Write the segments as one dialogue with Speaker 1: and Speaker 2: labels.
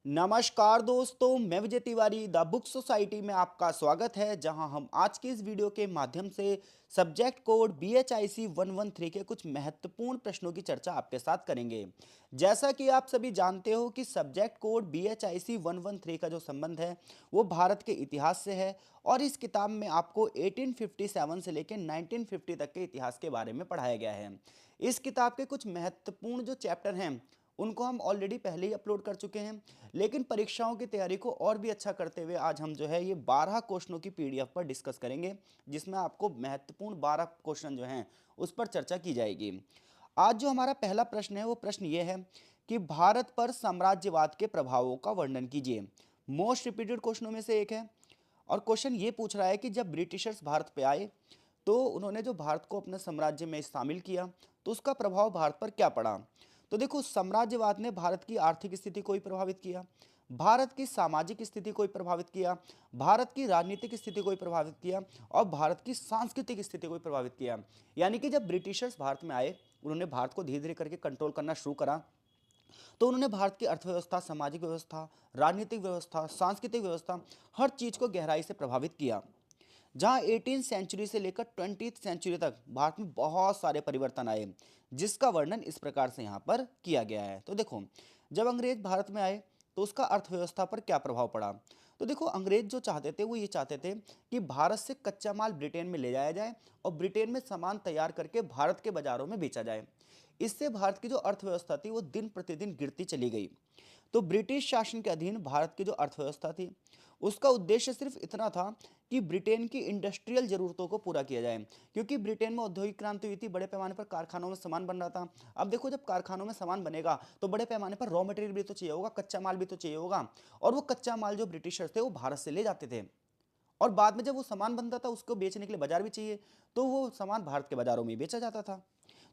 Speaker 1: नमस्कार दोस्तों, मैं Vijay Tiwari the book society में आपका स्वागत है। जहां हम आज के इस वीडियो के माध्यम से सब्जेक्ट कोड BHIC 113 के कुछ महत्वपूर्ण प्रश्नों की चर्चा आपके साथ करेंगे। जैसा कि आप सभी जानते हो कि सब्जेक्ट कोड BHIC 113 का जो संबंध है वो भारत के इतिहास से है और इस किताब में आपको 1857 से लेकर 1950 तक के इतिहास के बारे में पढ़ाया गया है। इस किताब के कुछ महत्वपूर्ण जो चैप्टर हैं उनको हम ऑलरेडी पहले ही अपलोड कर चुके हैं, लेकिन परीक्षाओं की तैयारी को और भी अच्छा करते हुए आज हम जो है ये 12 क्वेश्चनों की PDF पर डिस्कस करेंगे, जिसमें आपको महत्वपूर्ण 12 क्वेश्चन जो हैं उस पर चर्चा की जाएगी। आज जो हमारा पहला प्रश्न है वो प्रश्न ये है कि भारत पर साम्राज्यवाद के प्रभावों का वर्णन कीजिए। मोस्ट रिपीटेड क्वेश्चनों में से एक है और क्वेश्चन ये पूछ रहा है कि जब ब्रिटिशर्स भारत पे आए तो उन्होंने जो भारत को अपने साम्राज्य में शामिल किया तो उसका प्रभाव भारत पर क्या पड़ा। तो देखो, साम्राज्यवाद ने भारत की आर्थिक स्थिति को ही प्रभावित किया, भारत की सामाजिक स्थिति को ही प्रभावित किया, भारत की राजनीतिक स्थिति को ही प्रभावित किया और भारत की सांस्कृतिक स्थिति को ही प्रभावित किया। यानी कि जब ब्रिटिशर्स भारत में आए, उन्होंने भारत को धीरे धीरे करके कंट्रोल करना शुरू करा, तो उन्होंने भारत की अर्थव्यवस्था, सामाजिक व्यवस्था, राजनीतिक व्यवस्था, सांस्कृतिक व्यवस्था, हर चीज़ को गहराई से प्रभावित किया। जहां 18 सेंचुरी से लेकर 20th सेंचुरी तक भारत में बहुत सारे परिवर्तन आए, जिसका वर्णन इस प्रकार से यहाँ पर किया गया है। तो देखो, जब अंग्रेज भारत में आए तो उसका अर्थव्यवस्था पर क्या प्रभाव पड़ा। तो देखो, अंग्रेज जो चाहते थे वो ये चाहते थे कि भारत से कच्चा माल ब्रिटेन में ले जाया जाए और ब्रिटेन में सामान तैयार करके भारत के बाजारों में बेचा जाए। इससे भारत की जो अर्थव्यवस्था थी वो दिन प्रतिदिन गिरती चली गई। तो ब्रिटिश शासन के अधीन भारत की जो अर्थव्यवस्था थी उसका उद्देश्य सिर्फ इतना था कि ब्रिटेन की इंडस्ट्रियल जरूरतों को पूरा किया जाए, क्योंकि ब्रिटेन में औद्योगिक क्रांति हुई थी, बड़े पैमाने पर कारखानों में सामान बन रहा था। अब देखो, जब कारखानों में सामान बनेगा तो बड़े पैमाने पर रॉ मटेरियल भी तो चाहिए होगा, कच्चा माल भी तो चाहिए होगा, और वो कच्चा माल जो ब्रिटिशर्स थे वो भारत से ले जाते थे और बाद में जब वो सामान बनता था उसको बेचने के लिए बाजार भी चाहिए, तो वो सामान भारत के बाजारों में बेचा जाता था।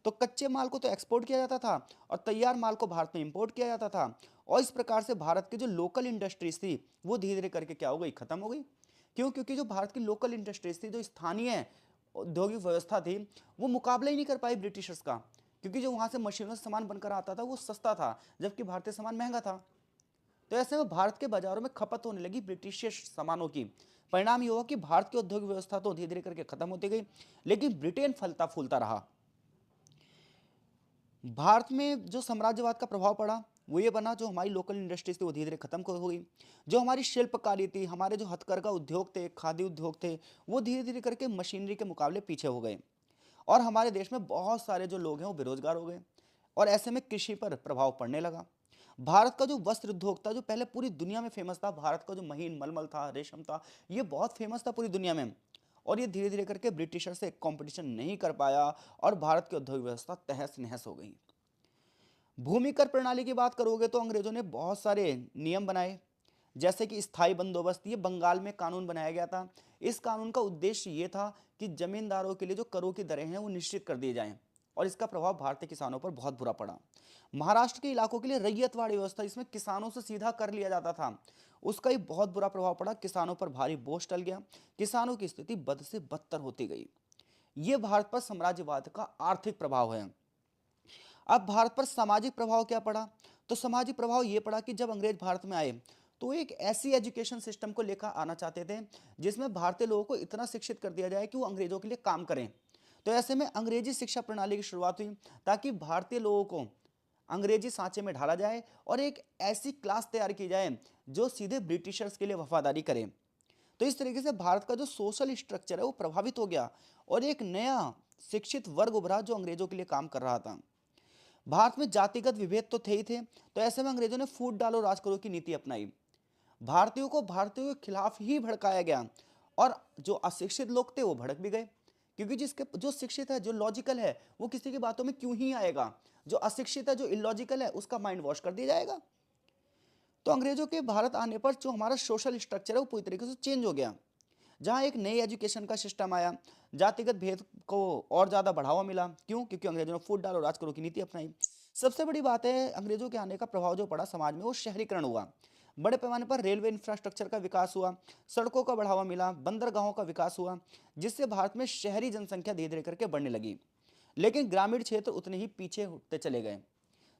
Speaker 1: तो कच्चे माल को तो एक्सपोर्ट किया जाता था और तैयार माल को भारत में इंपोर्ट किया जाता था, और इस प्रकार से भारत की जो लोकल इंडस्ट्रीज थी वो धीरे धीरे करके क्या हो गई, खत्म हो गई। क्यों? क्योंकि जो भारत की लोकल इंडस्ट्रीज थी, जो स्थानीय औद्योगिक व्यवस्था थी, वो मुकाबला ही नहीं कर पाई ब्रिटिशर्स का, क्योंकि जो वहां से मशीनों से सामान बनकर आता था वो सस्ता था, जबकि भारतीय सामान महंगा था। तो ऐसे में भारत के बाजारों में खपत होने लगी ब्रिटिश सामानों की। परिणाम ये हुआ कि भारत की औद्योगिक व्यवस्था तो धीरे धीरे करके खत्म होती गई, लेकिन ब्रिटेन फलता फूलता रहा। भारत में जो साम्राज्यवाद का प्रभाव पड़ा वो ये बना, जो हमारी लोकल इंडस्ट्रीज थी वो धीरे धीरे खत्म हो गई। जो हमारी शिल्पकारी थी, हमारे जो हथकरघा उद्योग थे, खादी उद्योग थे, वो धीरे धीरे करके मशीनरी के मुकाबले पीछे हो गए और हमारे देश में बहुत सारे जो लोग हैं वो बेरोजगार हो गए और ऐसे में कृषि पर प्रभाव पड़ने लगा। भारत का जो वस्त्र उद्योग था, जो पहले पूरी दुनिया में फेमस था, भारत का जो महीन मलमल था, रेशम था, ये बहुत फेमस था पूरी दुनिया में, और ये धीरे धीरे करके ब्रिटिशर से कंपटीशन नहीं कर पाया और भारत की औद्योगिक व्यवस्था तहस नहस हो गई। भूमि कर प्रणाली की बात करोगे तो अंग्रेजों ने बहुत सारे नियम बनाए, जैसे कि स्थायी बंदोबस्त, ये बंगाल में कानून बनाया गया था। इस कानून का उद्देश्य ये था कि जमींदारों के लिए जो करों की दरें हैं वो निश्चित कर दी जाएं, और इसका प्रभाव भारतीय किसानों पर बहुत बुरा पड़ा। महाराष्ट्र के इलाकों के लिए रैयतवाड़ी व्यवस्था, जिसमें किसानों से सीधा कर लिया जाता था, उसका ही बहुत बुरा प्रभाव पड़ा। किसानों पर भारी बोझ टल गया, किसानों की स्थिति बद से बदतर होती गई। ये भारत पर साम्राज्यवाद का आर्थिक प्रभाव है। अब भारत पर सामाजिक प्रभाव क्या पड़ा। तो सामाजिक प्रभाव यह पड़ा कि जब अंग्रेज भारत में आए तो एक ऐसी एजुकेशन सिस्टम को लेकर आना चाहते थे जिसमें भारतीय लोगों को इतना शिक्षित कर दिया जाए कि वो अंग्रेजों के लिए काम करें। तो ऐसे में अंग्रेजी शिक्षा प्रणाली की शुरुआत हुई ताकि भारतीय लोगों को अंग्रेजी सांचे में ढाला जाए और एक ऐसी क्लास तैयार की जाए जो सीधे ब्रिटिशर्स के लिए वफादारी करे। तो इस तरीके से भारत का जो सोशल स्ट्रक्चर है वो प्रभावित हो गया और एक नया शिक्षित वर्ग उभरा जो अंग्रेजों के लिए काम कर रहा था। भारत में जातिगत विभेद तो थे ही थे, तो ऐसे में अंग्रेजों ने फूट डालो राज करो की नीति अपनाई। भारतीयों को भारतीयों के खिलाफ ही भड़काया गया और जो अशिक्षित लोग थे वो भड़क भी गए, क्योंकि जिसके जो शिक्षित है, जो लॉजिकल है, वो किसी की बातों में क्यों ही आएगा। जो अशिक्षित है, जो इलॉजिकल है, उसका माइंड वॉश कर दिया जाएगा। तो अंग्रेजों के भारत आने पर जो हमारा सोशल स्ट्रक्चर है वो पूरी तरीके से चेंज हो गया। जहाँ एक नई एजुकेशन का सिस्टम आया, जातिगत भेद को और ज़्यादा बढ़ावा मिला। क्यों? क्योंकि अंग्रेजों ने फूट डालो राज करो की नीति अपनाई। सबसे बड़ी बात है, अंग्रेजों के आने का प्रभाव जो पड़ा समाज में वो शहरीकरण हुआ। बड़े पैमाने पर रेलवे इंफ्रास्ट्रक्चर का विकास हुआ, सड़कों का बढ़ावा मिला, बंदरगाहों का विकास हुआ, जिससे भारत में शहरी जनसंख्या धीरे धीरे करके बढ़ने लगी, लेकिन ग्रामीण क्षेत्र उतने ही पीछे हटते चले गए।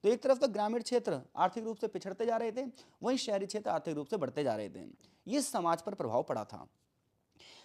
Speaker 1: तो एक तरफ तो ग्रामीण क्षेत्र आर्थिक रूप से पिछड़ते जा रहे थे, वहीं शहरी क्षेत्र आर्थिक रूप से बढ़ते जा रहे थे। ये समाज पर प्रभाव पड़ा था।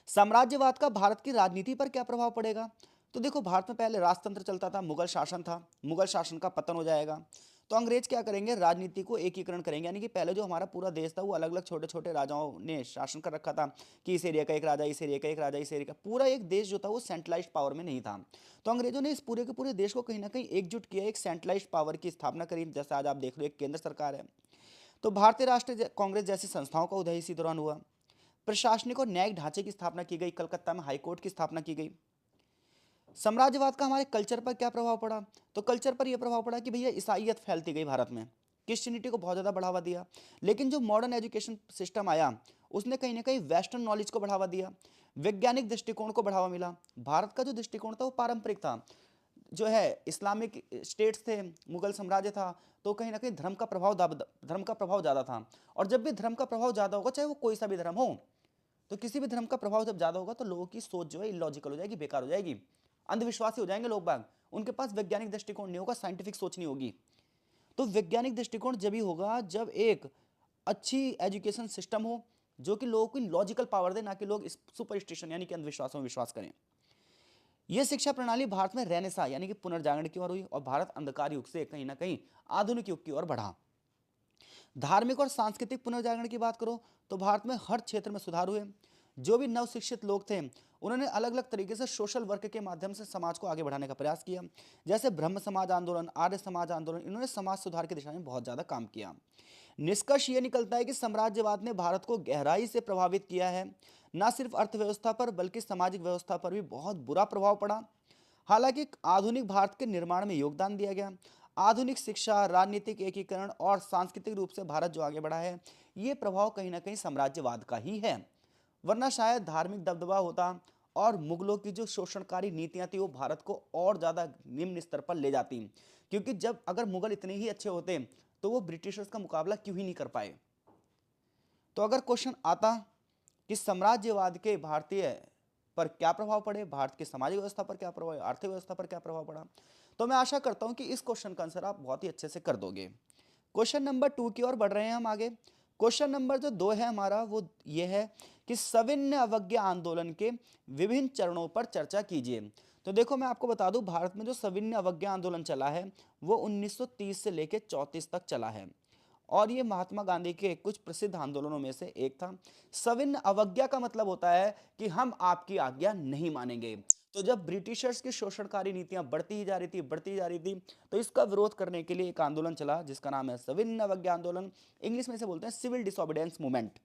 Speaker 1: साम्राज्यवाद का भारत की राजनीति पर क्या प्रभाव पड़ेगा? तो देखो, भारत में पहले राजतंत्र चलता था, मुगल शासन था। मुगल शासन का पतन हो जाएगा तो अंग्रेज क्या करेंगे, राजनीति को एकीकरण करेंगे। यानी कि पहले जो हमारा पूरा देश था वो अलग अलग छोटे छोटे राजाओं ने शासन कर रखा था कि इस एरिया का एक राजा, इस एरिया का एक राजा, इस एरिया का पूरा एक देश जो था वो सेंट्रलाइज्ड पावर में नहीं था। तो अंग्रेजों ने इस पूरे के पूरे देश को कहीं ना कहीं एकजुट किया, एक सेंट्रलाइज्ड पावर की स्थापना करी। जैसे आज आप देख लो, एक केंद्र सरकार है। तो भारतीय राष्ट्रीय कांग्रेस जैसी संस्थाओं का उदय इसी दौरान हुआ। प्रशासनिक और न्यायिक ढांचे की स्थापना की गई, कलकत्ता में हाईकोर्ट की स्थापना की गई। साम्राज्यवाद का हमारे कल्चर पर क्या प्रभाव पड़ा? तो कल्चर पर यह प्रभाव पड़ा कि भैया ईसाइयत फैलती गई भारत में, क्रिश्चियनिटी को बहुत ज़्यादा बढ़ावा दिया। लेकिन जो मॉडर्न एजुकेशन सिस्टम आया उसने कहीं ना कहीं वेस्टर्न नॉलेज को बढ़ावा दिया, वैज्ञानिक दृष्टिकोण को बढ़ावा मिला। भारत का जो दृष्टिकोण था वो पारंपरिक था, जो है इस्लामिक स्टेट्स थे, मुगल साम्राज्य था, तो कहीं ना कहीं धर्म का प्रभाव ज़्यादा था। और जब भी धर्म का प्रभाव ज़्यादा होगा, चाहे वो कोई सा भी धर्म हो, तो किसी भी धर्म का प्रभाव जब ज़्यादा होगा तो लोगों की सोच जो है इलॉजिकल हो जाएगी, बेकार हो जाएगी, अंधविश्वासी हो जाएंगे लोग बाग। उनके पास वैज्ञानिक दृष्टिकोण नहीं होगा, साइंटिफिक सोच नहीं होगी। तो वैज्ञानिक दृष्टिकोण जब ही होगा जब एक अच्छी एजुकेशन सिस्टम हो जो कि लोगों को लॉजिकल पावर दे, ना कि लोग सुपरस्टिशन यानी कि अंधविश्वासों में विश्वास करें। यह शिक्षा प्रणाली भारत में रेनेसा यानी कि पुनर्जागरण की ओर हुई और भारत अंधकार युग से कहीं ना कहीं आधुनिक युग की ओर बढ़ा। धार्मिक और सांस्कृतिक पुनर्जागरण की बात करो तो भारत में हर क्षेत्र में सुधार हुए। जो भी नव शिक्षित लोग थे उन्होंने अलग अलग तरीके से सोशल वर्क के माध्यम से समाज को आगे बढ़ाने का प्रयास किया। जैसे ब्रह्म समाज आंदोलन, आर्य समाज आंदोलन, इन्होंने समाज सुधार की दिशा में बहुत ज़्यादा काम किया। निष्कर्ष ये निकलता है कि साम्राज्यवाद ने भारत को गहराई से प्रभावित किया है। न सिर्फ अर्थव्यवस्था पर बल्कि सामाजिक व्यवस्था पर भी बहुत बुरा प्रभाव पड़ा। हालांकि आधुनिक भारत के निर्माण में योगदान दिया गया। आधुनिक शिक्षा, राजनीतिक एकीकरण और सांस्कृतिक रूप से भारत जो आगे बढ़ा है, ये प्रभाव कहीं ना कहीं साम्राज्यवाद का ही है। वरना शायद धार्मिक दबदबा होता और मुगलों की जो शोषणकारी नीतियां थी वो भारत को और ज़्यादा निम्न स्तर पर ले जाती। क्योंकि जब अगर मुगल इतने ही अच्छे होते तो वो ब्रिटिशर्स का मुकाबला क्यों ही नहीं कर पाए। तो अगर क्वेश्चन आता कि साम्राज्यवाद के भारतीय पर क्या प्रभाव पड़े, भारत की सामाजिक व्यवस्था पर क्या प्रभाव, आर्थिक व्यवस्था पर क्या प्रभाव पड़ा, तो मैं आशा करता हूं कि इस क्वेश्चन का आंसर आप बहुत ही अच्छे से कर दोगे। क्वेश्चन नंबर 2 की ओर बढ़ रहे हैं हम आगे। क्वेश्चन नंबर जो 2 है हमारा वो ये है कि सविनय अवज्ञा आंदोलन के विभिन्न चरणों पर चर्चा कीजिए। तो देखो, मैं आपको बता दूं, भारत में जो सविनय अवज्ञा आंदोलन चला है वो 1930 से लेकर 34 तक चला है और ये महात्मा गांधी के कुछ प्रसिद्ध आंदोलनों में से एक था। सविनय अवज्ञा का मतलब होता है कि हम आपकी आज्ञा नहीं मानेंगे। तो जब ब्रिटिशर्स की शोषणकारी नीतियां बढ़ती ही जा रही थी, तो इसका विरोध करने के लिए एक आंदोलन चला जिसका नाम है सविनय अवज्ञा आंदोलन। इंग्लिश में से बोलते हैं सिविल डिसोबीडियंस मूवमेंट।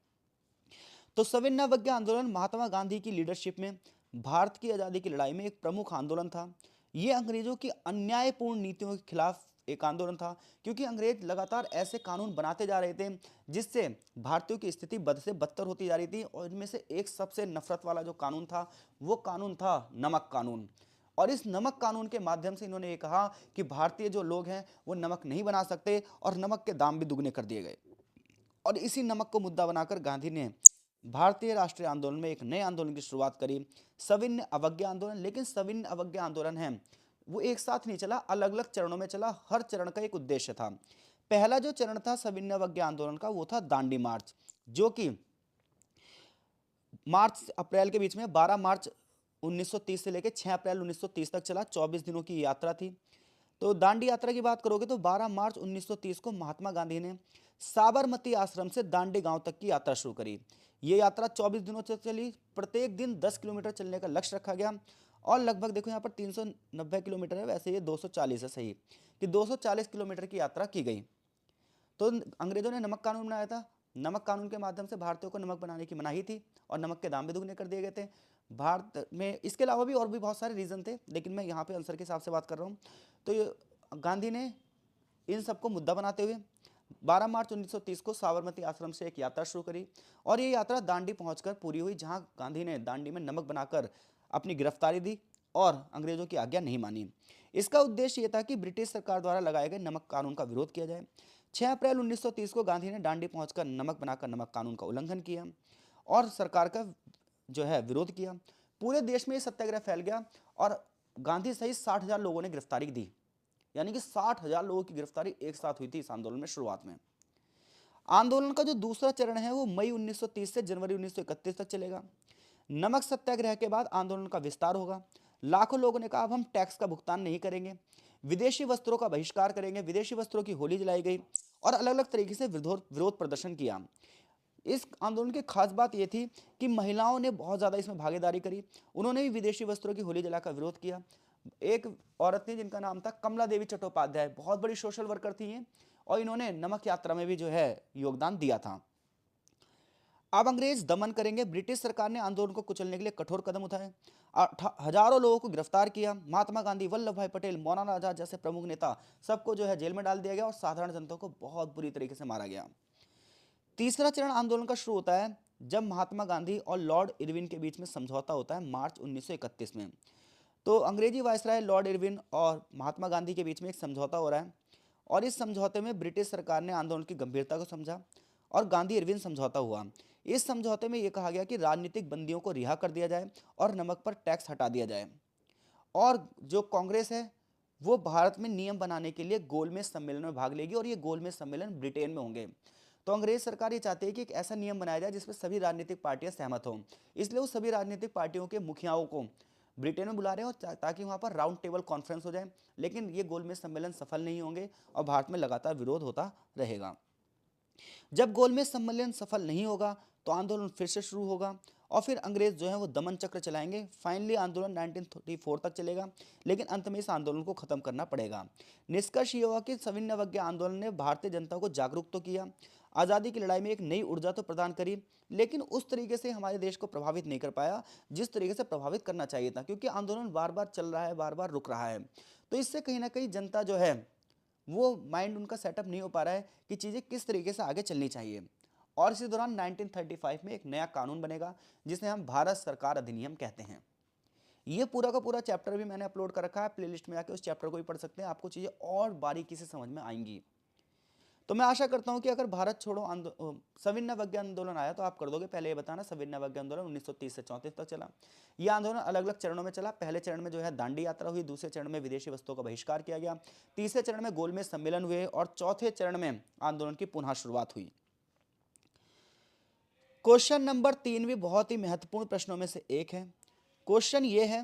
Speaker 1: तो सविनय अवज्ञा आंदोलन महात्मा गांधी की लीडरशिप में भारत की आज़ादी की लड़ाई में एक प्रमुख आंदोलन था। ये अंग्रेजों की अन्यायपूर्ण नीतियों के खिलाफ एक आंदोलन था, क्योंकि अंग्रेज लगातार ऐसे कानून बनाते जा रहे थे जिससे भारतीयों की स्थिति बद से बदतर होती जा रही थी। और इनमें से एक सबसे नफरत वाला जो कानून था वो कानून था नमक कानून। और इस नमक कानून के माध्यम से इन्होंने ये कहा कि भारतीय जो लोग हैं वो नमक नहीं बना सकते और नमक के दाम भी दुगने कर दिए गए। और इसी नमक को मुद्दा बनाकर गांधी ने भारतीय राष्ट्रीय आंदोलन में एक नए आंदोलन की शुरुआत करी, सविनय अवज्ञा आंदोलन। लेकिन सविनय अवज्ञा आंदोलन है वो एक साथ नहीं चला, अलग अलग चरणों में चला। हर चरण का एक उद्देश्य था। पहला जो चरण था सविनय अवज्ञा आंदोलन का वो था दांडी मार्च, जो कि मार्च से अप्रैल के बीच में 12 मार्च 1930 से लेकर 6 अप्रैल 1930 तक चला। 24 दिनों की यात्रा थी। तो दांडी यात्रा की बात करोगे तो 12 मार्च 1930 को महात्मा गांधी ने साबरमती आश्रम से दांडी गांव तक की यात्रा शुरू करी। ये यात्रा 24 दिनों तक चली। प्रत्येक दिन 10 किलोमीटर चलने का लक्ष्य रखा गया और लगभग देखो यहाँ पर 390 किलोमीटर है, वैसे ये 240 है, सही कि 240 किलोमीटर की यात्रा की गई। तो अंग्रेजों ने नमक कानून बनाया था। नमक कानून के माध्यम से भारतीयों को नमक बनाने की मनाही थी और नमक के दाम भी दुगने कर दिए गए थे भारत में। इसके अलावा भी और भी बहुत सारे रीज़न थे, लेकिन मैं यहाँ पे आंसर के हिसाब से बात कर रहा हूँ। तो ये गांधी ने इन सबको मुद्दा बनाते हुए 12 मार्च 1930 को साबरमती आश्रम से एक यात्रा शुरू करी और ये यात्रा दांडी पहुंचकर पूरी हुई, जहां गांधी ने दांडी में नमक बनाकर अपनी गिरफ्तारी दी और अंग्रेजों की आज्ञा नहीं मानी। इसका उद्देश्य ये था कि ब्रिटिश सरकार द्वारा लगाए गए नमक कानून का विरोध किया जाए। 6 अप्रैल 1930 को गांधी ने दांडी पहुंचकर नमक बनाकर नमक कानून का उल्लंघन किया और सरकार का जो है विरोध किया। पूरे देश में ये सत्याग्रह फैल गया और गांधी सहित 60,000 लोगों ने गिरफ्तारी दी। यानी कि 60,000 लोगों की गिरफ्तारी एक साथ हुई थी इस आंदोलन में शुरुआत में। आंदोलन का जो दूसरा चरण है वो मई 1930 से जनवरी 1931 तक चलेगा। नमक सत्याग्रह के बाद आंदोलन का विस्तार होगा। लाखों लोगों ने कहा अब हम टैक्स का भुगतान नहीं करेंगे, विदेशी वस्त्रों का बहिष्कार करेंगे, विदेशी वस्त्रों की होली जलाई गई और अलग अलग तरीके से विरोध प्रदर्शन किया। इस आंदोलन की खास बात यह थी कि महिलाओं ने बहुत ज़्यादा इसमें भागीदारी करी। उन्होंने भी विदेशी वस्त्रों की होली जलाकर विरोध किया। एक औरत थी जिनका नाम था कमला देवी चट्टोपाध्याय, बहुत बड़ी सोशल वर्कर थी ये, और इन्होंने नमक यात्रा में भी जो है योगदान दिया था। अब अंग्रेज दमन करेंगे। ब्रिटिश सरकार ने आंदोलन को कुचलने के लिए कठोर कदम उठाए। हजारों लोगों को गिरफ्तार किया। महात्मा गांधी, वल्लभ भाई पटेल, मौलाना आजाद जैसे प्रमुख नेता सबको जो है जेल में डाल दिया गया और साधारण जनता को बहुत बुरी तरीके से मारा गया। तीसरा चरण आंदोलन का शुरू होता है जब महात्मा गांधी और लॉर्ड इरविन के बीच में समझौता होता है मार्च 1931 में। तो अंग्रेजी वायसराय लॉर्ड इरविन और महात्मा गांधी के बीच में एक समझौता हो रहा है और इस समझौते में ब्रिटिश सरकार ने आंदोलन की गंभीरता को समझा और गांधी इरविन समझौता हुआ। इस समझौते में यह कहा गया कि राजनीतिक बंदियों को रिहा कर दिया जाए और नमक पर टैक्स हटा दिया जाए, और जो कांग्रेस है वो भारत में नियम बनाने के लिए गोलमेज सम्मेलन में भाग लेगी और ये गोलमेज सम्मेलन ब्रिटेन में होंगे। तो अंग्रेज सरकार ये चाहती है कि एक ऐसा नियम बनाया जाए जिसमें सभी राजनीतिक पार्टियां सहमत हों, इसलिए वो सभी राजनीतिक पार्टियों के मुखियाओं को ब्रिटेन में बुला रहे हैं और ताकि वहां पर राउंड टेबल कॉन्फ्रेंस हो जाए। लेकिन ये गोलमेज सम्मेलन सफल नहीं होंगे और भारत में लगातार विरोध होता रहेगा। जब गोलमेज सम्मेलन सफल नहीं होगा तो आंदोलन फिर से शुरू होगा और फिर अंग्रेज जो है वो दमन चक्र चलाएंगे। फाइनली आंदोलन 1934 तक चलेगा, लेकिन अंत में इस आंदोलन को खत्म करना पड़ेगा। निष्कर्ष ये हुआ कि सविनय अवज्ञा आंदोलन ने भारतीय जनता को जागरूक तो किया, आज़ादी की लड़ाई में एक नई ऊर्जा तो प्रदान करी, लेकिन उस तरीके से हमारे देश को प्रभावित नहीं कर पाया जिस तरीके से प्रभावित करना चाहिए था, क्योंकि आंदोलन बार बार चल रहा है, बार बार रुक रहा है। तो इससे कहीं ना कहीं जनता जो है वो माइंड उनका सेटअप नहीं हो पा रहा है कि चीज़ें किस तरीके से आगे चलनी चाहिए। और इसी दौरान 1935 में एक नया कानून बनेगा जिसे हम भारत सरकार अधिनियम कहते हैं। ये पूरा का पूरा चैप्टर भी मैंने अपलोड कर रखा है, प्लेलिस्ट में आके उस चैप्टर को भी पढ़ सकते हैं, आपको चीज़ें और बारीकी से समझ में आएंगी। तो मैं आशा करता हूं कि अगर भारत छोड़ो सविनय अवज्ञा आंदोलन आया तो आप कर दोगे। पहले ये बताना, सविनय अवज्ञा आंदोलन 1930 से 34 तक चला। यह आंदोलन अलग अलग चरणों में चला। पहले चरण में जो है दांडी यात्रा हुई, दूसरे चरण में विदेशी वस्तुओं का बहिष्कार किया गया, तीसरे चरण में गोलमेज सम्मेलन हुए और चौथे चरण में आंदोलन की पुनः शुरुआत हुई। क्वेश्चन नंबर 3 भी बहुत ही महत्वपूर्ण प्रश्नों में से एक है। क्वेश्चन ये है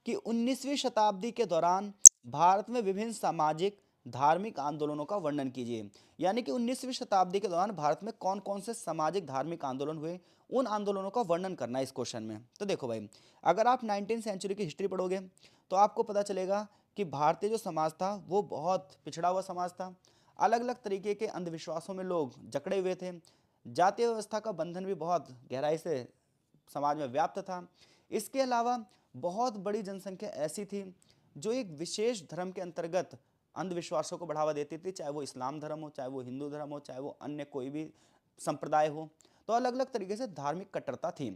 Speaker 1: कि 19वीं शताब्दी के दौरान भारत में विभिन्न सामाजिक धार्मिक आंदोलनों का वर्णन कीजिए। यानी कि 19वीं शताब्दी के दौरान भारत में कौन कौन से सामाजिक धार्मिक आंदोलन हुए, उन आंदोलनों का वर्णन करना है इस क्वेश्चन में। तो देखो भाई, अगर आप 19वीं सेंचुरी की हिस्ट्री पढ़ोगे तो आपको पता चलेगा कि भारतीय जो समाज था वो बहुत पिछड़ा हुआ समाज था। अलग अलग तरीके के अंधविश्वासों में लोग जकड़े हुए थे। जातीय व्यवस्था का बंधन भी बहुत गहराई से समाज में व्याप्त था। इसके अलावा बहुत बड़ी जनसंख्या ऐसी थी जो एक विशेष धर्म के अंतर्गत अंधविश्वासों को बढ़ावा देती थी, चाहे वो इस्लाम धर्म हो, चाहे वो हिंदू धर्म हो, चाहे वो अन्य कोई भी संप्रदाय हो। तो अलग अलग तरीके से धार्मिक कट्टरता थी।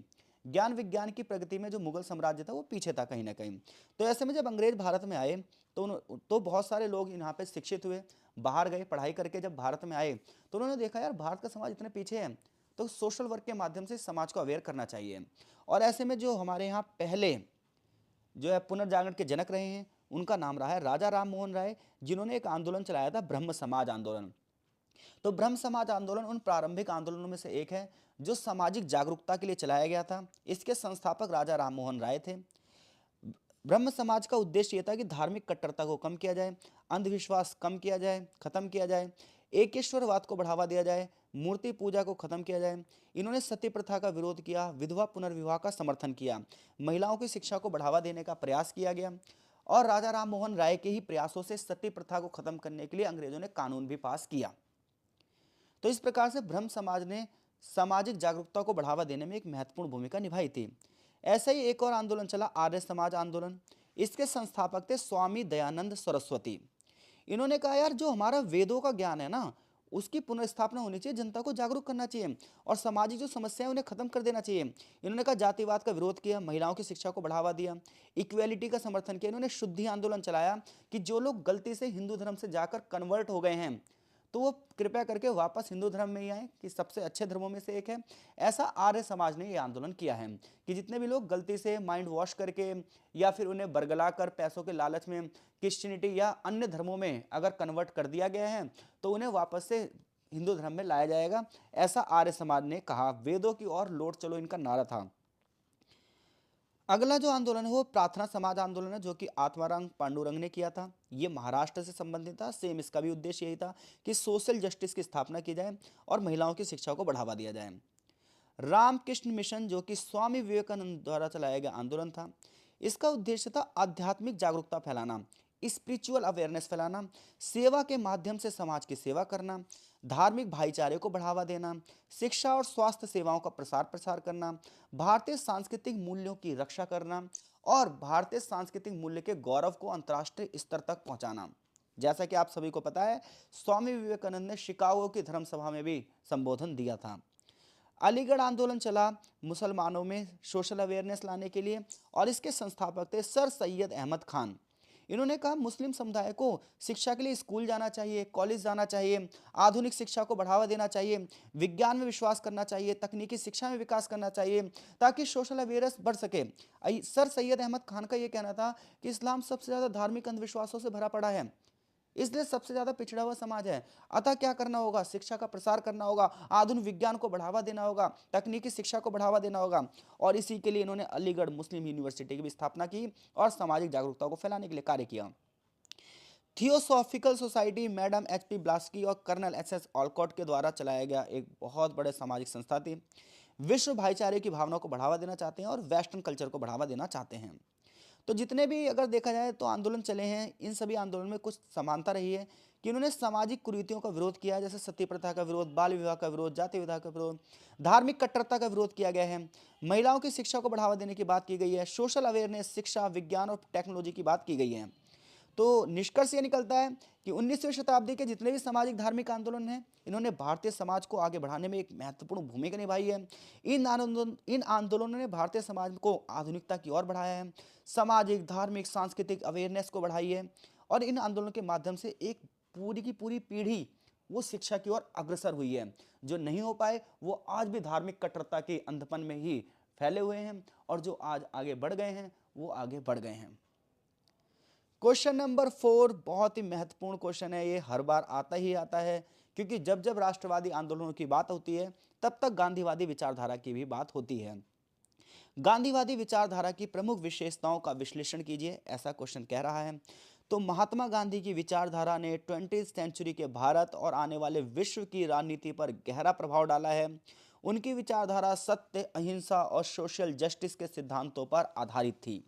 Speaker 1: ज्ञान विज्ञान की प्रगति में जो मुगल साम्राज्य था वो पीछे था कहीं ना कहीं। तो ऐसे में जब अंग्रेज भारत में आए तो बहुत सारे लोग यहाँ पे शिक्षित हुए, बाहर गए पढ़ाई करके। जब भारत में आए तो उन्होंने देखा यार भारत का समाज इतने पीछे है, तो सोशल वर्क के माध्यम से समाज को अवेयर करना चाहिए। और ऐसे में जो हमारे यहाँ पहले जो है पुनर्जागरण के जनक रहे हैं उनका नाम रहा है राजा राम मोहन राय, जिन्होंने एक आंदोलन चलाया था ब्रह्म समाज आंदोलन। तो ब्रह्म समाज आंदोलन उन प्रारंभिक आंदोलनों में से एक है जो सामाजिक जागरूकता के लिए चलाया गया था। इसके संस्थापक राजा राम मोहन राय थे। ब्रह्म समाज का उद्देश्य यह था कि धार्मिक कट्टरता को कम किया जाए, अंधविश्वास कम किया जाए, खत्म किया जाए, एकेश्वरवाद को बढ़ावा दिया जाए, मूर्ति पूजा को खत्म किया जाए। इन्होंने सती प्रथा का विरोध किया, विधवा पुनर्विवाह का समर्थन किया, महिलाओं की शिक्षा को बढ़ावा देने का प्रयास किया गया और राजा राम मोहन राय के ही प्रयासों से सती प्रथा को खत्म करने के लिए अंग्रेजों ने कानून भी पास किया। तो इस प्रकार से ब्रह्म समाज ने सामाजिक जागरूकता को बढ़ावा देने में एक महत्वपूर्ण भूमिका निभाई थी। ऐसा ही एक और आंदोलन चला, आर्य समाज आंदोलन। इसके संस्थापक थे स्वामी दयानंद सरस्वती। इन्होंने कहा यार जो हमारा वेदों का ज्ञान है ना उसकी पुनर्स्थापना होनी चाहिए, जनता को जागरूक करना चाहिए और सामाजिक जो समस्याएं उन्हें खत्म कर देना चाहिए। इन्होंने कहा जातिवाद का विरोध किया, महिलाओं की शिक्षा को बढ़ावा दिया, इक्वेलिटी का समर्थन किया। इन्होंने शुद्धि आंदोलन चलाया कि जो लोग गलती से हिंदू धर्म से जाकर कन्वर्ट हो गए हैं तो वो कृपया करके वापस हिंदू धर्म में ही आए कि सबसे अच्छे धर्मों में से एक है। ऐसा आर्य समाज ने ये आंदोलन किया है कि जितने भी लोग गलती से माइंड वॉश करके या फिर उन्हें बरगला कर पैसों के लालच में क्रिश्चियनिटी या अन्य धर्मों में अगर कन्वर्ट कर दिया गया है तो उन्हें वापस से हिंदू धर्म में लाया जाएगा, ऐसा आर्य समाज ने कहा। वेदों की ओर लौट चलो इनका नारा था। अगला जो आंदोलन है वो प्रार्थना समाज आंदोलन है, जो कि आत्माराम पांडुरंग ने किया था। ये महाराष्ट्र से संबंधित था। सेम इसका भी उद्देश्य यही था कि सोशल जस्टिस की स्थापना की जाए और महिलाओं की शिक्षा को बढ़ावा दिया जाए। रामकृष्ण मिशन, जो कि स्वामी विवेकानंद द्वारा चलाया गया आंदोलन था, इसका उद्देश्य था आध्यात्मिक जागरूकता फैलाना, स्पिरिचुअल अवेयरनेस फैलाना, सेवा के माध्यम से समाज की सेवा करना, धार्मिक भाईचारे को बढ़ावा देना, शिक्षा और स्वास्थ्य सेवाओं का प्रसार प्रसार करना, भारतीय सांस्कृतिक मूल्यों की रक्षा करना और भारतीय सांस्कृतिक मूल्य के गौरव को अंतर्राष्ट्रीय स्तर तक पहुंचाना। जैसा कि आप सभी को पता है, स्वामी विवेकानंद ने शिकागो की धर्म सभा में भी संबोधन दिया था। अलीगढ़ आंदोलन चला मुसलमानों में सोशल अवेयरनेस लाने के लिए और इसके संस्थापक थे सर सैयद अहमद खान। इन्होंने कहा मुस्लिम समुदाय को शिक्षा के लिए स्कूल जाना चाहिए, कॉलेज जाना चाहिए, आधुनिक शिक्षा को बढ़ावा देना चाहिए, विज्ञान में विश्वास करना चाहिए, तकनीकी शिक्षा में विकास करना चाहिए ताकि सोशल अवेयरनेस बढ़ सके। सर सैयद अहमद खान का यह कहना था कि इस्लाम सबसे ज़्यादा धार्मिक अंधविश्वासों से भरा पड़ा है, इसलिए सबसे ज्यादा पिछड़ा हुआ समाज है। अतः क्या करना होगा, शिक्षा का प्रसार करना होगा, आधुनिक विज्ञान को बढ़ावा देना होगा, तकनीकी शिक्षा को बढ़ावा देना होगा। और इसी के लिए इन्होंने अलीगढ़ मुस्लिम यूनिवर्सिटी की भी स्थापना की और सामाजिक जागरूकता को फैलाने के लिए कार्य किया। थियोसॉफिकल सोसाइटी मैडम HP ब्लास्की और कर्नल SS ऑलकॉट के द्वारा चलाया गया एक बहुत बड़े सामाजिक संस्था थी। विश्व भाईचारे की भावना को बढ़ावा देना चाहते हैं और वेस्टर्न कल्चर को बढ़ावा देना चाहते हैं। तो जितने भी अगर देखा जाए तो आंदोलन चले हैं, इन सभी आंदोलन में कुछ समानता रही है कि उन्होंने सामाजिक कुरीतियों का विरोध किया, जैसे सती प्रथा का विरोध, बाल विवाह का विरोध, जाति विवाह का विरोध, धार्मिक कट्टरता का विरोध किया गया है, महिलाओं की शिक्षा को बढ़ावा देने की बात की गई है, सोशल अवेयरनेस, शिक्षा, विज्ञान और टेक्नोलॉजी की बात की गई है। तो निष्कर्ष ये निकलता है कि 19वीं शताब्दी के जितने भी सामाजिक धार्मिक आंदोलन हैं, इन्होंने भारतीय समाज को आगे बढ़ाने में एक महत्वपूर्ण भूमिका निभाई है। इन आंदोलनों ने भारतीय समाज को आधुनिकता की ओर बढ़ाया है, सामाजिक, धार्मिक, सांस्कृतिक अवेयरनेस को बढ़ाई है और इन आंदोलनों के माध्यम से एक पूरी की पूरी पीढ़ी वो शिक्षा की ओर अग्रसर हुई है। जो नहीं हो पाए वो आज भी धार्मिक कट्टरता के अंधपन में ही फैले हुए हैं और जो आज आगे बढ़ गए हैं वो आगे बढ़ गए हैं। क्वेश्चन नंबर 4 बहुत ही महत्वपूर्ण क्वेश्चन है, ये हर बार आता ही आता है क्योंकि जब जब राष्ट्रवादी आंदोलनों की बात होती है तब तक गांधीवादी विचारधारा की भी बात होती है। गांधीवादी विचारधारा की प्रमुख विशेषताओं का विश्लेषण कीजिए, ऐसा क्वेश्चन कह रहा है। तो महात्मा गांधी की विचारधारा ने 20वीं सेंचुरी के भारत और आने वाले विश्व की राजनीति पर गहरा प्रभाव डाला है। उनकी विचारधारा सत्य, अहिंसा और सोशल जस्टिस के सिद्धांतों पर आधारित थी।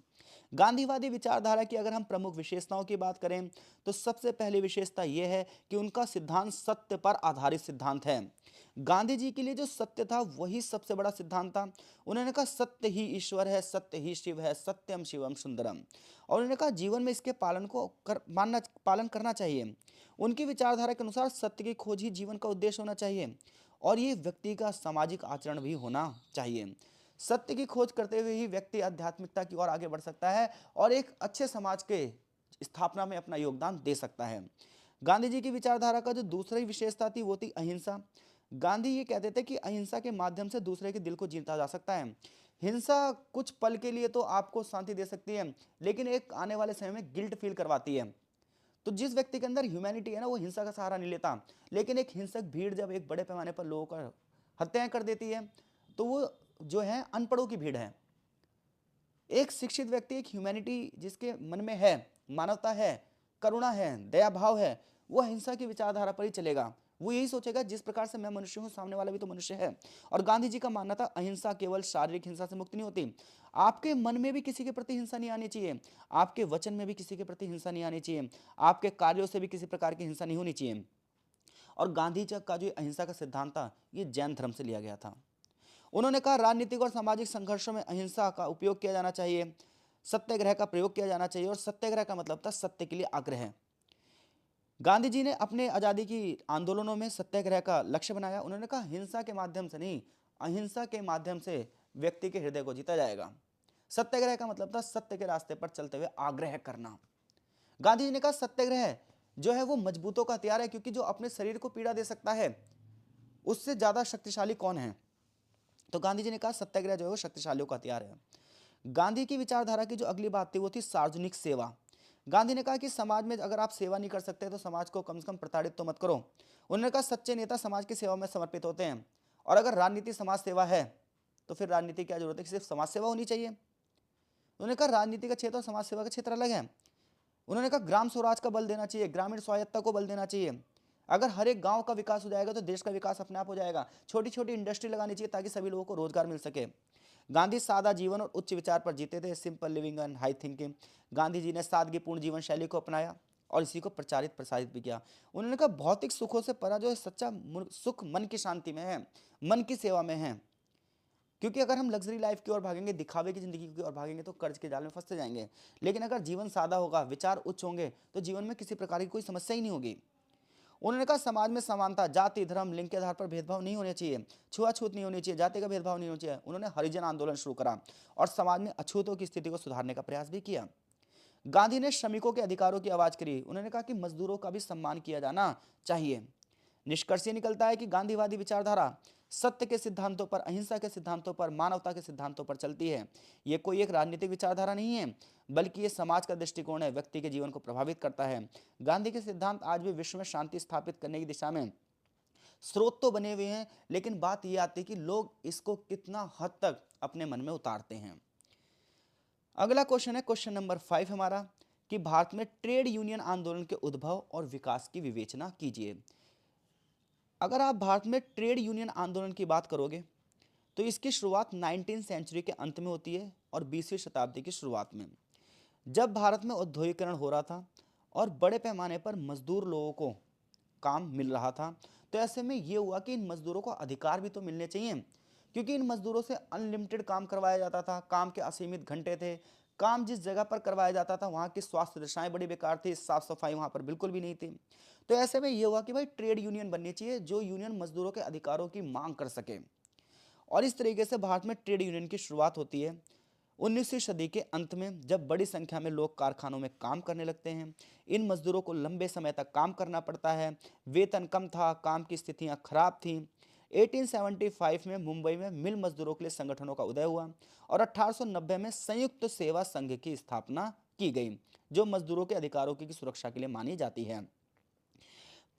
Speaker 1: गांधीवादी विचारधारा की अगर हम प्रमुख विशेषताओं की बात करें तो सबसे पहली विशेषता यह है कि उनका सिद्धांत सत्य पर आधारित सिद्धांत है। गांधी जी के लिए जो सत्य था वही सबसे बड़ा सिद्धांत था। उन्होंने कहा सत्य ही ईश्वर है, सत्य ही शिव है, सत्यम शिवम सुंदरम। और उन्होंने कहा जीवन में इसके पालन करना चाहिए। उनकी विचारधारा के अनुसार सत्य की खोज ही जीवन का उद्देश्य होना चाहिए और ये व्यक्ति का सामाजिक आचरण भी होना चाहिए। सत्य की खोज करते हुए ही व्यक्ति आध्यात्मिकता की ओर आगे बढ़ सकता है और एक अच्छे समाज के स्थापना में अपना योगदान दे सकता है। गांधी जी की विचारधारा का जो दूसरी विशेषता थी वो थी अहिंसा। गांधी ये कहते थे कि अहिंसा के माध्यम से दूसरे के दिल को जीता जा सकता है। हिंसा कुछ पल के लिए तो आपको शांति दे सकती है लेकिन एक आने वाले समय में गिल्ट फील करवाती है। तो जिस व्यक्ति के अंदर ह्यूमैनिटी है ना वो हिंसा का सहारा नहीं लेता, लेकिन एक हिंसक भीड़ जब एक बड़े पैमाने पर लोगों का हत्याएं कर देती है तो वो जो है अनपढ़ों की भीड़ है। एक शिक्षित व्यक्ति, एक ह्यूमैनिटी जिसके मन में है, मानवता है, करुणा है, दया भाव है, वो हिंसा की विचारधारा पर ही चलेगा। वो यही सोचेगा जिस प्रकार से मैं मनुष्य हूं सामने वाला भी तो मनुष्य है। और गांधी जी का मानना था अहिंसा केवल शारीरिक हिंसा से मुक्त नहीं होती, आपके मन में भी किसी के प्रति हिंसा नहीं आनी चाहिए, आपके वचन में भी किसी के प्रति हिंसा नहीं आनी चाहिए, आपके कार्यों से भी किसी प्रकार की हिंसा नहीं होनी चाहिए। और गांधी जी का जो अहिंसा का सिद्धांत था ये जैन धर्म से लिया गया था। उन्होंने कहा राजनीतिक और सामाजिक संघर्षों में अहिंसा का उपयोग किया जाना चाहिए, सत्याग्रह का प्रयोग किया जाना चाहिए और सत्याग्रह का मतलब था सत्य के लिए आग्रह। गांधी जी ने अपने आज़ादी की आंदोलनों में सत्याग्रह का लक्ष्य बनाया। उन्होंने कहा हिंसा के माध्यम से नहीं, अहिंसा के माध्यम से व्यक्ति के हृदय को जीता जाएगा। सत्याग्रह का मतलब था सत्य के रास्ते पर चलते हुए आग्रह करना। गांधी जी ने कहा सत्याग्रह जो है वो मजबूतों का हथियार है, क्योंकि जो अपने शरीर को पीड़ा दे सकता है उससे ज्यादा शक्तिशाली कौन है? तो गांधी जी ने कहा सत्याग्रह जो है वो शक्तिशालियों का हथियार है। गांधी की विचारधारा की जो अगली बात थी वो थी सार्वजनिक सेवा। गांधी ने कहा कि समाज में अगर आप सेवा नहीं कर सकते तो समाज को कम से कम प्रताड़ित तो मत करो। उन्होंने कहा सच्चे नेता समाज की सेवा में समर्पित होते हैं, और अगर राजनीति समाज सेवा है तो फिर राजनीति की क्या जरूरत है, सिर्फ समाज सेवा होनी चाहिए। उन्होंने कहा राजनीति का क्षेत्र और समाज सेवा का क्षेत्र अलग है। उन्होंने कहा ग्राम स्वराज का बल देना चाहिए, ग्रामीण स्वायत्ता को बल देना चाहिए। अगर हर एक गांव का विकास हो जाएगा तो देश का विकास अपने आप हो जाएगा। छोटी छोटी इंडस्ट्री लगानी चाहिए ताकि सभी लोगों को रोजगार मिल सके। गांधी सादा जीवन और उच्च विचार पर जीते थे, simple living and high thinking. Gandhi ji ने सादगीपूर्ण जीवन शैली को अपनाया और इसी को प्रचारित प्रसारित भी किया। उन्होंने कहा भौतिक सुखों से परा जो है सच्चा सुख मन की शांति में है, मन की सेवा में है। क्योंकि अगर हम लग्जरी लाइफ की ओर भागेंगे, दिखावे की जिंदगी की ओर भागेंगे तो कर्ज के जाल में फंसते जाएंगे। लेकिन अगर जीवन सादा होगा, विचार उच्च होंगे, तो जीवन में किसी प्रकार की कोई समस्या ही नहीं होगी। उन्होंने कहा समाज में समानता, जाति धर्म लिंग के आधार पर भेदभाव नहीं होने चाहिए, छुआछूत नहीं होनी चाहिए, जाति का भेदभाव नहीं होना चाहिए। उन्होंने हरिजन आंदोलन शुरू करा और समाज में अछूतों की स्थिति को सुधारने का प्रयास भी किया। गांधी ने श्रमिकों के अधिकारों की आवाज करी। उन्होंने कहा कि मजदूरों का भी सम्मान किया जाना चाहिए। निष्कर्ष ये निकलता है कि गांधीवादी विचारधारा सत्य के सिद्धांतों पर, अहिंसा के सिद्धांतों पर, मानवता के सिद्धांतों पर चलती है। ये कोई एक राजनीतिक विचारधारा नहीं है, बल्कि ये समाज का दृष्टिकोण है, व्यक्ति के जीवन को प्रभावित करता है। गांधी के सिद्धांत आज भी विश्व में शांति स्थापित करने की दिशा में स्रोत तो बने हुए हैं, लेकिन बात यह आती है कि लोग इसको कितना हद तक अपने मन में उतारते हैं। अगला क्वेश्चन है क्वेश्चन नंबर 5 हमारा, कि भारत में ट्रेड यूनियन आंदोलन के उद्भव और विकास की विवेचना कीजिए। अगर आप भारत में ट्रेड यूनियन आंदोलन की बात करोगे तो इसकी शुरुआत 19वीं सेंचुरी के अंत में होती है और 20वीं शताब्दी की शुरुआत में, जब भारत में औद्योगिकरण हो रहा था और बड़े पैमाने पर मजदूर लोगों को काम मिल रहा था। तो ऐसे में ये हुआ कि इन मजदूरों को अधिकार भी तो मिलने चाहिए, क्योंकि इन मजदूरों से अनलिमिटेड काम करवाया जाता था, काम के असीमित घंटे थे, काम जिस जगह पर करवाया जाता था वहाँ की स्वास्थ्य दशाएं बड़ी बेकार थी, साफ सफाई वहाँ पर बिल्कुल भी नहीं थी। तो ऐसे में ये हुआ कि भाई ट्रेड यूनियन बननी चाहिए जो यूनियन मजदूरों के अधिकारों की मांग कर सके, और इस तरीके से भारत में ट्रेड यूनियन की शुरुआत होती है 19वीं सदी के अंत में, जब बड़ी संख्या में लोग कारखानों में काम करने लगते हैं। इन मजदूरों को लंबे समय तक काम करना पड़ता है, वेतन कम था, काम की स्थितियां खराब थीं। 1875 में मुंबई में मिल मजदूरों के लिए संगठनों का उदय हुआ और 1890 में संयुक्त सेवा संघ की स्थापना की गई, जो मजदूरों के अधिकारों की सुरक्षा के लिए मानी जाती है।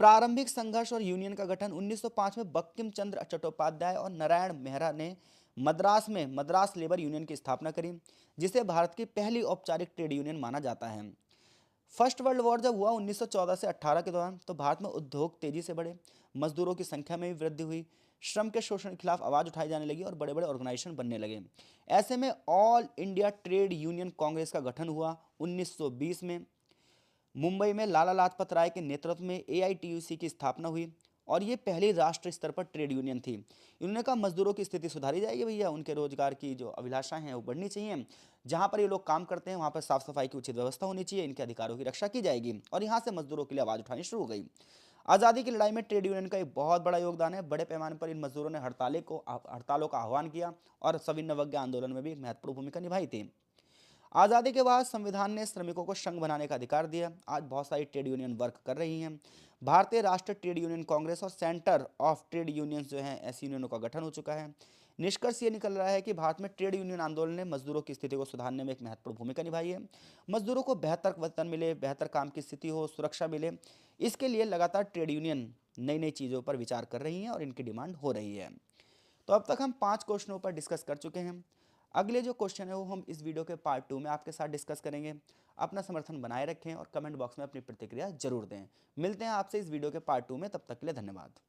Speaker 1: प्रारंभिक संघर्ष और यूनियन का गठन 1905 में बंकिम चंद्र चट्टोपाध्याय और नारायण मेहरा ने मद्रास में मद्रास लेबर यूनियन की स्थापना करी, जिसे भारत की पहली औपचारिक ट्रेड यूनियन माना जाता है। फर्स्ट वर्ल्ड वॉर जब हुआ 1914 से 18 के दौरान, तो भारत में उद्योग तेजी से बढ़े, मजदूरों की संख्या में भी वृद्धि हुई, श्रम के शोषण के खिलाफ आवाज उठाई जाने लगी और बड़े बड़े ऑर्गेनाइजेशन बनने लगे। ऐसे में all India trade union Congress का गठन हुआ 1920 में। मुंबई में लाला लाजपत राय के नेतृत्व में एआईटीयूसी की स्थापना हुई और ये पहली राष्ट्र स्तर पर ट्रेड यूनियन थी। इन्होंने कहा मजदूरों की स्थिति सुधारी जाएगी भैया, उनके रोजगार की जो अभिलाषाएं हैं वो बढ़नी चाहिए, जहां पर ये लोग काम करते हैं वहां पर साफ सफाई की उचित व्यवस्था होनी चाहिए, इनके अधिकारों की रक्षा की जाएगी, और यहाँ से मजदूरों के लिए आवाज उठानी शुरू हो गई। आज़ादी की लड़ाई में ट्रेड यूनियन का एक बहुत बड़ा योगदान है। बड़े पैमाने पर इन मजदूरों ने हड़तालों का आह्वान किया और सविनय आंदोलन में भी एक महत्वपूर्ण भूमिका निभाई थी। आज़ादी के बाद संविधान ने श्रमिकों को संघ बनाने का अधिकार दिया। आज बहुत सारी ट्रेड यूनियन वर्क कर रही हैं। भारतीय राष्ट्रीय ट्रेड यूनियन कांग्रेस और सेंटर ऑफ ट्रेड यूनियंस जो हैं, ऐसी यूनियनों का गठन हो चुका है। निष्कर्ष ये निकल रहा है कि भारत में ट्रेड यूनियन आंदोलन ने मजदूरों की स्थिति को सुधारने में एक महत्वपूर्ण भूमिका निभाई है। मजदूरों को बेहतर वेतन मिले, बेहतर काम की स्थिति हो, सुरक्षा मिले, इसके लिए लगातार ट्रेड यूनियन नई नई चीज़ों पर विचार कर रही हैं और इनकी डिमांड हो रही है। तो अब तक हम 5 क्वेश्चनों पर डिस्कस कर चुके हैं। अगले जो क्वेश्चन है वो हम इस वीडियो के पार्ट 2 में आपके साथ डिस्कस करेंगे। अपना समर्थन बनाए रखें और कमेंट बॉक्स में अपनी प्रतिक्रिया जरूर दें। मिलते हैं आपसे इस वीडियो के पार्ट 2 में, तब तक के लिए धन्यवाद।